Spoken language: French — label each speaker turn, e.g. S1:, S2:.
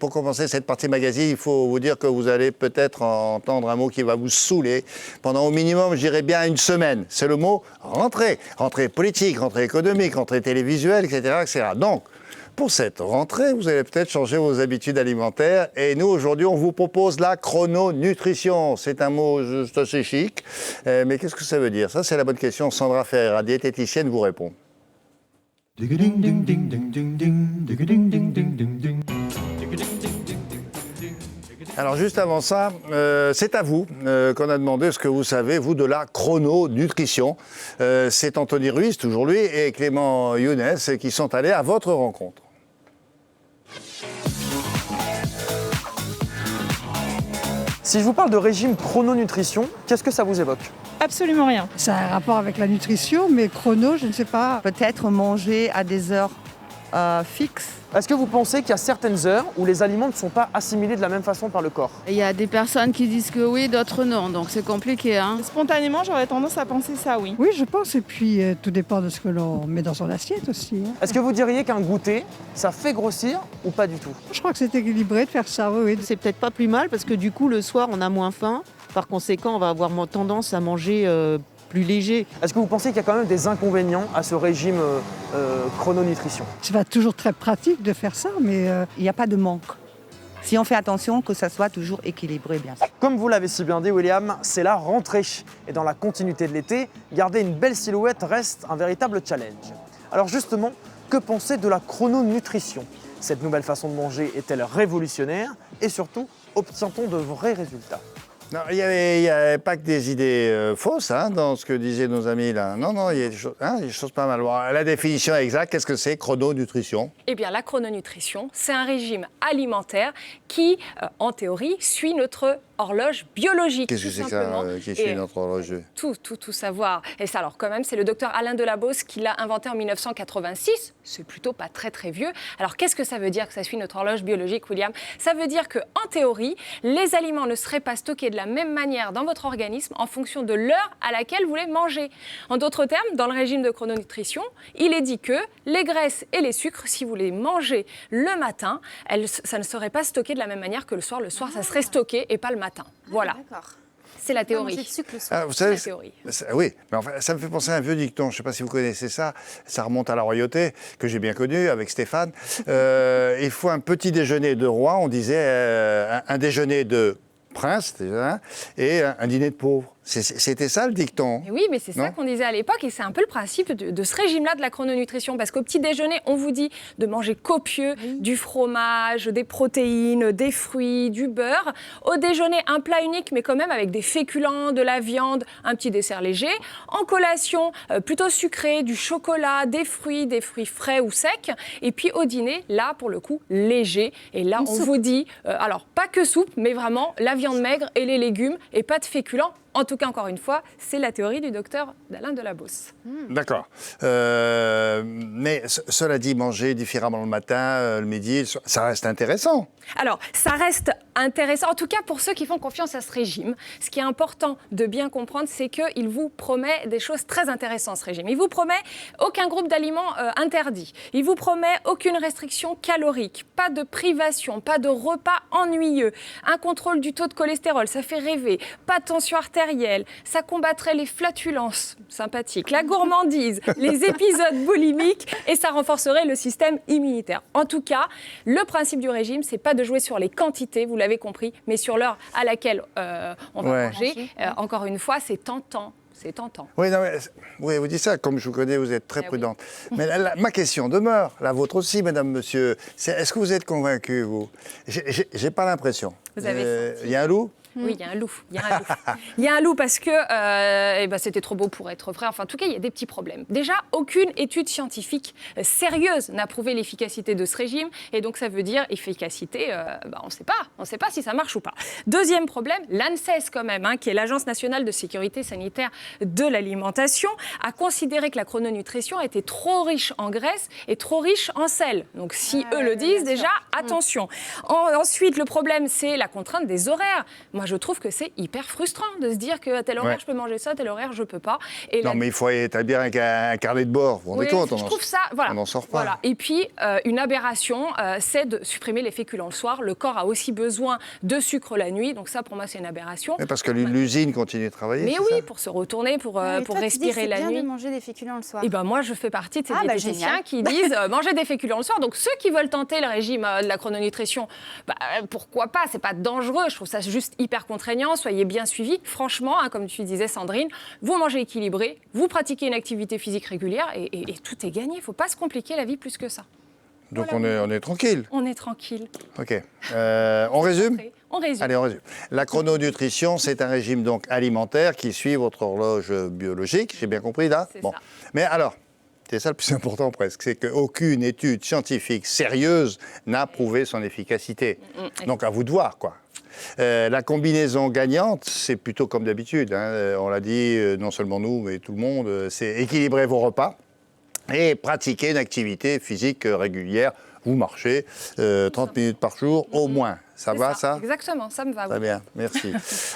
S1: Pour commencer cette partie magazine, il faut vous dire que vous allez peut-être entendre un mot qui va vous saouler pendant au minimum, je dirais bien une semaine. C'est le mot rentrée. Rentrée politique, rentrée économique, rentrée télévisuelle, etc., etc. Donc, pour cette rentrée, vous allez peut-être changer vos habitudes alimentaires. Et nous, aujourd'hui, on vous propose la chrononutrition. C'est un mot juste assez chic. Mais qu'est-ce que ça veut dire? Ça, c'est la bonne question. Sandra Ferreira, diététicienne, vous répond. Alors juste avant ça, c'est à vous qu'on a demandé ce que vous savez, vous, de la chrononutrition. C'est Anthony Ruiz, toujours lui, et Clément Younes qui sont allés à votre rencontre.
S2: Si je vous parle de régime chrononutrition, qu'est-ce que ça vous évoque?
S3: Absolument rien.
S4: Ça a un rapport avec la nutrition, mais chrono, je ne sais pas.
S5: Peut-être manger à des heures fixes.
S2: Est-ce que vous pensez qu'il y a certaines heures où les aliments ne sont pas assimilés de la même façon par le corps?
S6: Il y a des personnes qui disent que oui, d'autres non, donc c'est compliqué. Hein.
S3: Spontanément, j'aurais tendance à penser ça, oui.
S4: Oui, je pense, et puis tout dépend de ce que l'on met dans son assiette aussi. Hein.
S2: Est-ce que vous diriez qu'un goûter, ça fait grossir ou pas du tout?
S4: Je crois que c'est équilibré de faire ça, oui.
S7: C'est peut-être pas plus mal parce que du coup, le soir, on a moins faim. Par conséquent, on va avoir moins tendance à manger plus léger.
S2: Est-ce que vous pensez qu'il y a quand même des inconvénients à ce régime chrononutrition?
S4: C'est pas toujours très pratique de faire ça, mais
S5: Il n'y a pas de manque. Si on fait attention que ça soit toujours équilibré, bien sûr.
S2: Comme vous l'avez si bien dit, William, c'est la rentrée. Et dans la continuité de l'été, garder une belle silhouette reste un véritable challenge. Alors justement, que penser de la chrononutrition? Cette nouvelle façon de manger est-elle révolutionnaire? Et surtout, obtient-on de vrais résultats?
S1: Non, il n'y avait pas que des idées fausses dans ce que disaient nos amis là. Non, il y a des choses pas mal. Bon, la définition exacte, qu'est-ce que c'est chrononutrition?
S8: Eh bien, la chrononutrition, c'est un régime alimentaire qui, en théorie, suit notre horloge biologique.
S1: Qu'est-ce que c'est que ça qui suit notre horloge?
S8: Tout savoir. Et ça, alors quand même, c'est le docteur Alain Delabos qui l'a inventé en 1986. C'est plutôt pas très très vieux. Alors qu'est-ce que ça veut dire que ça suit notre horloge biologique, William? Ça veut dire qu'en théorie, les aliments ne seraient pas stockés de la même manière dans votre organisme en fonction de l'heure à laquelle vous les mangez. En d'autres termes, dans le régime de chrononutrition, il est dit que les graisses et les sucres, si vous les mangez le matin, ça ne serait pas stocké de la même manière que le soir. Le soir, ça serait stocké et pas le matin. Voilà. C'est la théorie.
S1: Vous savez,
S8: la théorie.
S1: Oui, mais enfin, ça me fait penser à un vieux dicton. Je ne sais pas si vous connaissez ça. Ça remonte à la royauté, que j'ai bien connu avec Stéphane. Il faut un petit déjeuner de roi. On disait un déjeuner de prince déjà, et un dîner de pauvre. C'était ça le dicton.
S8: Et oui, mais c'est ça qu'on disait à l'époque et c'est un peu le principe de ce régime-là de la chrononutrition parce qu'au petit déjeuner, on vous dit de manger copieux, du fromage, des protéines, des fruits, du beurre. Au déjeuner, un plat unique mais quand même avec des féculents, de la viande, un petit dessert léger. En collation, plutôt sucré, du chocolat, des fruits frais ou secs. Et puis au dîner, là pour le coup, léger. Et là, on vous dit, alors pas que soupe, mais vraiment la viande maigre et les légumes et pas de féculents. En tout cas, encore une fois, c'est la théorie du docteur Alain Delabos.
S1: D'accord. Mais cela dit, manger différemment le matin, le midi, ça reste intéressant.
S8: Alors, ça reste intéressant, en tout cas pour ceux qui font confiance à ce régime. Ce qui est important de bien comprendre, c'est qu'il vous promet des choses très intéressantes, ce régime. Il vous promet aucun groupe d'aliments interdit. Il vous promet aucune restriction calorique, pas de privation, pas de repas ennuyeux, un contrôle du taux de cholestérol, ça fait rêver, pas de tension artérielle, ça combattrait les flatulences, sympathique, la gourmandise, les épisodes boulimiques et ça renforcerait le système immunitaire. En tout cas, le principe du régime, c'est pas de jouer sur les quantités, vous l'avez compris, mais sur l'heure à laquelle on va manger. Encore une fois, c'est tentant. C'est tentant.
S1: Oui, non, mais, vous dites ça, comme je vous connais, vous êtes très prudente. Oui. Mais ma question demeure, la vôtre aussi, madame, monsieur. Est-ce que vous êtes convaincu, vous? J'ai pas l'impression.
S8: Vous avez
S1: il y a un loup?
S8: Oui, il y a un loup. Il y a un loup parce que c'était trop beau pour être vrai. Enfin, en tout cas, il y a des petits problèmes. Déjà, aucune étude scientifique sérieuse n'a prouvé l'efficacité de ce régime. Et donc, ça veut dire efficacité, on ne sait pas. On ne sait pas si ça marche ou pas. Deuxième problème, l'ANSES quand même, qui est l'Agence nationale de sécurité sanitaire de l'alimentation, a considéré que la chrononutrition était trop riche en graisse et trop riche en sel. Donc, si eux le disent, déjà, attention. Ensuite, le problème, c'est la contrainte des horaires. moi je trouve que c'est hyper frustrant de se dire qu'à tel horaire
S1: Ouais.
S8: je peux manger ça, à tel horaire je peux pas. Et
S1: Non, mais il faut établir un carnet de bord. Vous vous rendez
S8: oui,
S1: compte,
S8: je trouve ça, voilà.
S1: on n'en sort pas.
S8: Voilà. Et puis, une aberration, c'est de supprimer les féculents le soir. Le corps a aussi besoin de sucre la nuit, donc ça, pour moi, c'est une aberration.
S1: Mais parce que l'usine continue de travailler.
S8: Mais
S1: c'est
S8: oui,
S1: ça
S8: pour se retourner, pour
S9: Et
S8: pour
S9: toi, tu dis que
S8: respirer la
S9: c'est
S8: nuit.
S9: bien de manger des féculents le soir.
S8: Et ben moi, je fais partie de ces
S9: Ah, bah,
S8: diététiciens
S9: génial.
S8: qui disent manger des féculents le soir. Donc ceux qui veulent tenter le régime de la chrononutrition, pourquoi pas? C'est pas dangereux. Je trouve ça juste hyper contraignant. Soyez bien suivis. Franchement, hein, comme tu disais, Sandrine, vous mangez équilibré, vous pratiquez une activité physique régulière et tout est gagné. Il faut pas se compliquer la vie plus que ça.
S1: Donc
S8: Voilà.
S1: on est tranquille.
S8: On est tranquille.
S1: OK. On résume?
S8: On résume.
S1: Allez, on résume. La chrononutrition, c'est un régime donc alimentaire qui suit votre horloge biologique. J'ai bien compris là?
S8: C'est ça.
S1: Mais alors, c'est ça le plus important presque, c'est qu'aucune étude scientifique sérieuse n'a prouvé son efficacité. Donc à vous de voir, quoi. La combinaison gagnante, c'est plutôt comme d'habitude, hein. On l'a dit, non seulement nous, mais tout le monde, c'est équilibrer vos repas et pratiquer une activité physique régulière. Vous marchez 30 minutes par jour au moins. Ça va, ça?
S8: Exactement, ça me va.
S1: Très
S8: oui.
S1: bien, merci.